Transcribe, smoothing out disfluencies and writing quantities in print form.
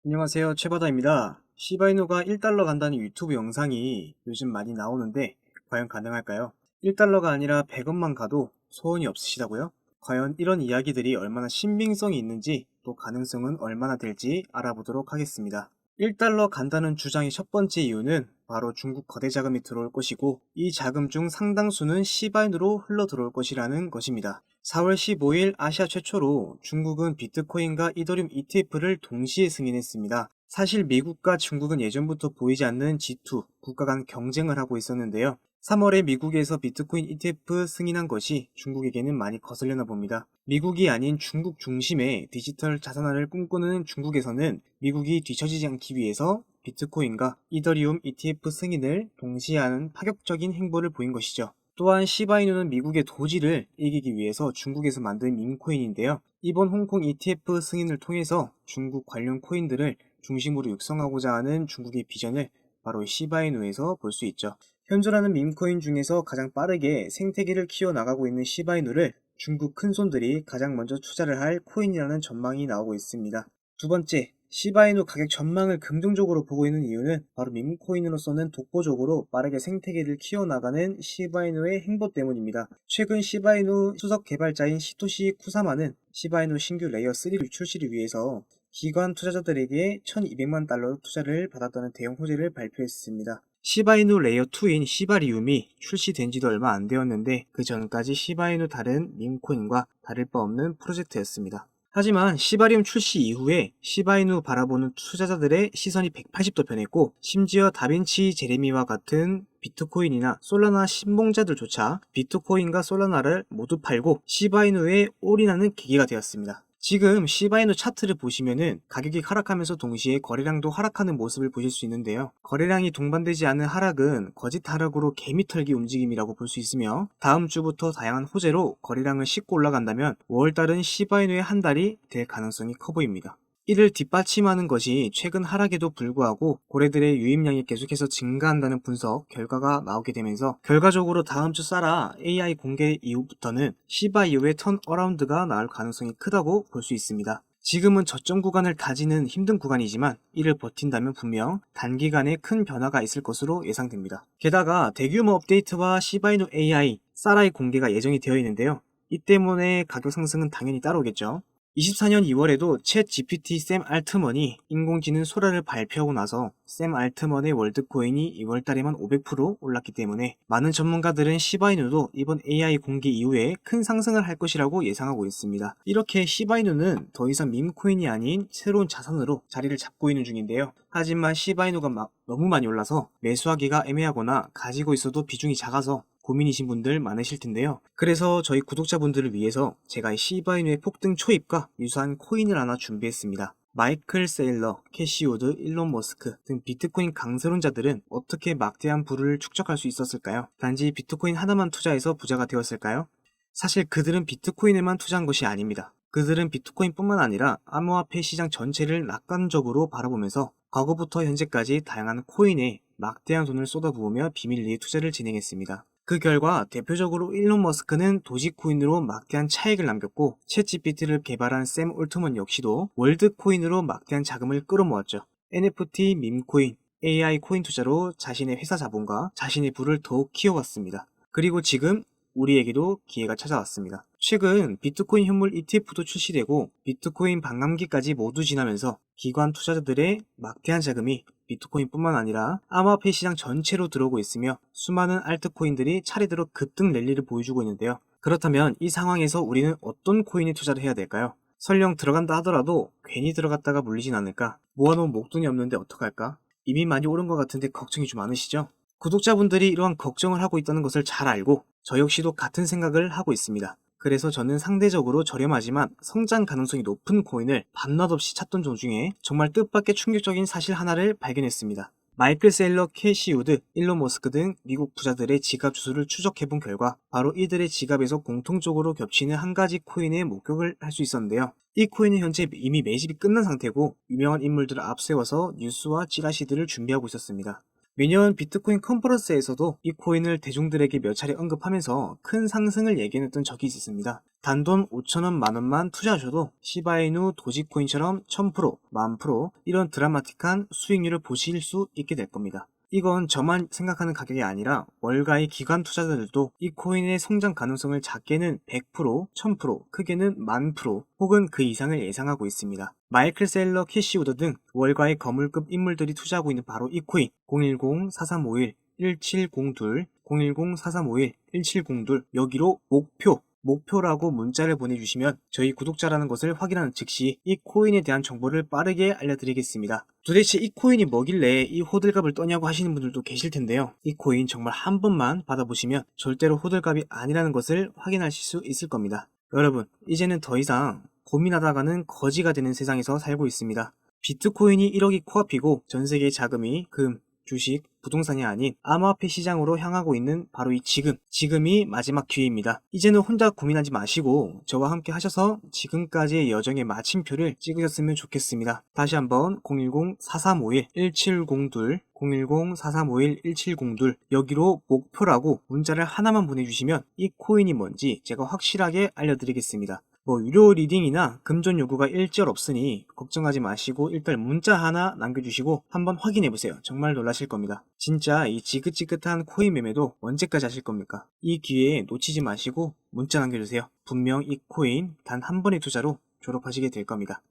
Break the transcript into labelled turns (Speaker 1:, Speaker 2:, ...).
Speaker 1: 안녕하세요, 최바다입니다. 시바이누가 1달러 간다는 유튜브 영상이 요즘 많이 나오는데 과연 가능할까요? 1달러가 아니라 100원만 가도 소원이 없으시다고요? 과연 이런 이야기들이 얼마나 신빙성이 있는지 또 가능성은 얼마나 될지 알아보도록 하겠습니다. 1달러 간다는 주장의 첫 번째 이유는 바로 중국 거대 자금이 들어올 것이고, 이 자금 중 상당수는 시바이누로 흘러 들어올 것이라는 것입니다. 4월 15일 아시아 최초로 중국은 비트코인과 이더리움 ETF를 동시에 승인했습니다. 사실 미국과 중국은 예전부터 보이지 않는 G2, 국가 간 경쟁을 하고 있었는데요. 3월에 미국에서 비트코인 ETF 승인한 것이 중국에게는 많이 거슬려나 봅니다. 미국이 아닌 중국 중심의 디지털 자산화를 꿈꾸는 중국에서는 미국이 뒤처지지 않기 위해서 비트코인과 이더리움 ETF 승인을 동시에 하는 파격적인 행보를 보인 것이죠. 또한 시바이누는 미국의 도지를 이기기 위해서 중국에서 만든 밈코인인데요. 이번 홍콩 ETF 승인을 통해서 중국 관련 코인들을 중심으로 육성하고자 하는 중국의 비전을 바로 시바이누에서 볼 수 있죠. 현존하는 밈코인 중에서 가장 빠르게 생태계를 키워나가고 있는 시바이누를 중국 큰손들이 가장 먼저 투자를 할 코인이라는 전망이 나오고 있습니다. 두 번째, 시바이누 가격 전망을 긍정적으로 보고 있는 이유는 바로 밈코인으로서는 독보적으로 빠르게 생태계를 키워나가는 시바이누의 행보 때문입니다. 최근 시바이누 수석 개발자인 시토시 쿠사마는 시바이누 신규 레이어 3를 출시를 위해서 기관 투자자들에게 1200만 달러 투자를 받았다는 대형 호재를 발표했습니다. 시바이누 레이어2인 시바리움이 출시된 지도 얼마 안 되었는데 그 전까지 시바이누 다른 밈코인과 다를 바 없는 프로젝트였습니다. 하지만 시바리움 출시 이후에 시바이누 바라보는 투자자들의 시선이 180도 변했고, 심지어 다빈치 제레미와 같은 비트코인이나 솔라나 신봉자들조차 비트코인과 솔라나를 모두 팔고 시바이누에 올인하는 계기가 되었습니다. 지금 시바이누 차트를 보시면은 가격이 하락하면서 동시에 거래량도 하락하는 모습을 보실 수 있는데요. 거래량이 동반되지 않은 하락은 거짓 하락으로 개미털기 움직임이라고 볼 수 있으며, 다음 주부터 다양한 호재로 거래량을 싣고 올라간다면 5월달은 시바이누의 한 달이 될 가능성이 커 보입니다. 이를 뒷받침하는 것이 최근 하락에도 불구하고 고래들의 유입량이 계속해서 증가한다는 분석 결과가 나오게 되면서, 결과적으로 다음 주 사라 AI 공개 이후부터는 시바 이후의 턴어라운드가 나올 가능성이 크다고 볼 수 있습니다. 지금은 저점 구간을 다지는 힘든 구간이지만 이를 버틴다면 분명 단기간에 큰 변화가 있을 것으로 예상됩니다. 게다가 대규모 업데이트와 시바이누 AI, 사라의 공개가 예정이 되어 있는데요. 이 때문에 가격 상승은 당연히 따라오겠죠. 24년 2월에도 챗 GPT 샘 알트먼이 인공지능 소라를 발표하고 나서 샘 알트먼의 월드코인이 2월달에만 500% 올랐기 때문에 많은 전문가들은 시바이누도 이번 AI 공개 이후에 큰 상승을 할 것이라고 예상하고 있습니다. 이렇게 시바이누는 더 이상 밈코인이 아닌 새로운 자산으로 자리를 잡고 있는 중인데요. 하지만 시바이누가 너무 많이 올라서 매수하기가 애매하거나 가지고 있어도 비중이 작아서 고민이신 분들 많으실 텐데요. 그래서 저희 구독자분들을 위해서 제가 시바이누의 폭등 초입과 유사한 코인을 하나 준비했습니다. 마이클 세일러, 캐시우드, 일론 머스크 등 비트코인 강세론자들은 어떻게 막대한 부를 축적할 수 있었을까요? 단지 비트코인 하나만 투자해서 부자가 되었을까요? 사실 그들은 비트코인에만 투자한 것이 아닙니다. 그들은 비트코인뿐만 아니라 암호화폐 시장 전체를 낙관적으로 바라보면서 과거부터 현재까지 다양한 코인에 막대한 돈을 쏟아부으며 비밀리에 투자를 진행했습니다. 그 결과 대표적으로 일론 머스크는 도지코인으로 막대한 차익을 남겼고, 챗GPT를 개발한 샘 올트먼 역시도 월드코인으로 막대한 자금을 끌어모았죠. NFT, 밈코인, AI 코인 투자로 자신의 회사 자본과 자신의 부를 더욱 키워갔습니다. 그리고 지금 우리에게도 기회가 찾아왔습니다. 최근 비트코인 현물 ETF도 출시되고 비트코인 반감기까지 모두 지나면서 기관 투자자들의 막대한 자금이 비트코인뿐만 아니라 암호화폐 시장 전체로 들어오고 있으며 수많은 알트코인들이 차례대로 급등 랠리를 보여주고 있는데요. 그렇다면 이 상황에서 우리는 어떤 코인에 투자를 해야 될까요? 설령 들어간다 하더라도 괜히 들어갔다가 물리진 않을까? 모아놓은 목돈이 없는데 어떡할까? 이미 많이 오른 것 같은데 걱정이 좀 많으시죠? 구독자분들이 이러한 걱정을 하고 있다는 것을 잘 알고 저 역시도 같은 생각을 하고 있습니다. 그래서 저는 상대적으로 저렴하지만 성장 가능성이 높은 코인을 밤낮 없이 찾던 도중에 정말 뜻밖의 충격적인 사실 하나를 발견했습니다. 마이클 셀러, 캐시우드, 일론 머스크 등 미국 부자들의 지갑 주소를 추적해본 결과 바로 이들의 지갑에서 공통적으로 겹치는 한 가지 코인에 목격을 할 수 있었는데요. 이 코인은 현재 이미 매집이 끝난 상태고 유명한 인물들을 앞세워서 뉴스와 찌라시들을 준비하고 있었습니다. 매년 비트코인 컨퍼런스에서도 이 코인을 대중들에게 몇 차례 언급하면서 큰 상승을 예견했던 적이 있었습니다. 단돈 5천원, 만원만 투자하셔도 시바이누, 도지코인처럼 1000%, 10,000% 이런 드라마틱한 수익률을 보실 수 있게 될 겁니다. 이건 저만 생각하는 가격이 아니라 월가의 기관 투자자들도 이 코인의 성장 가능성을 작게는 100%, 1000%, 크게는 10,000% 혹은 그 이상을 예상하고 있습니다. 마이클 셀러, 캐시 우더 등 월가의 거물급 인물들이 투자하고 있는 바로 이 코인 010-4351-1702, 010-4351-1702 여기로 목표라고 문자를 보내주시면 저희 구독자라는 것을 확인하는 즉시 이 코인에 대한 정보를 빠르게 알려드리겠습니다. 도대체 이 코인이 뭐길래 이 호들갑을 떠냐고 하시는 분들도 계실 텐데요. 이 코인 정말 한 번만 받아보시면 절대로 호들갑이 아니라는 것을 확인하실 수 있을 겁니다. 여러분, 이제는 더 이상 고민하다가는 거지가 되는 세상에서 살고 있습니다. 비트코인이 1억이 코앞이고 전 세계의 자금이 금, 주식, 부동산이 아닌 암호화폐 시장으로 향하고 있는 바로 이 지금이 마지막 기회입니다. 이제는 혼자 고민하지 마시고 저와 함께 하셔서 지금까지의 여정의 마침표를 찍으셨으면 좋겠습니다. 다시 한번 010-4351-1702 010-4351-1702 여기로 목표라고 문자를 하나만 보내주시면 이 코인이 뭔지 제가 확실하게 알려드리겠습니다. 유료 리딩이나 금전 요구가 일절 없으니 걱정하지 마시고 일단 문자 하나 남겨주시고 한번 확인해보세요. 정말 놀라실 겁니다. 진짜 이 지긋지긋한 코인 매매도 언제까지 하실 겁니까? 이 기회에 놓치지 마시고 문자 남겨주세요. 분명 이 코인 단 한 번의 투자로 졸업하시게 될 겁니다.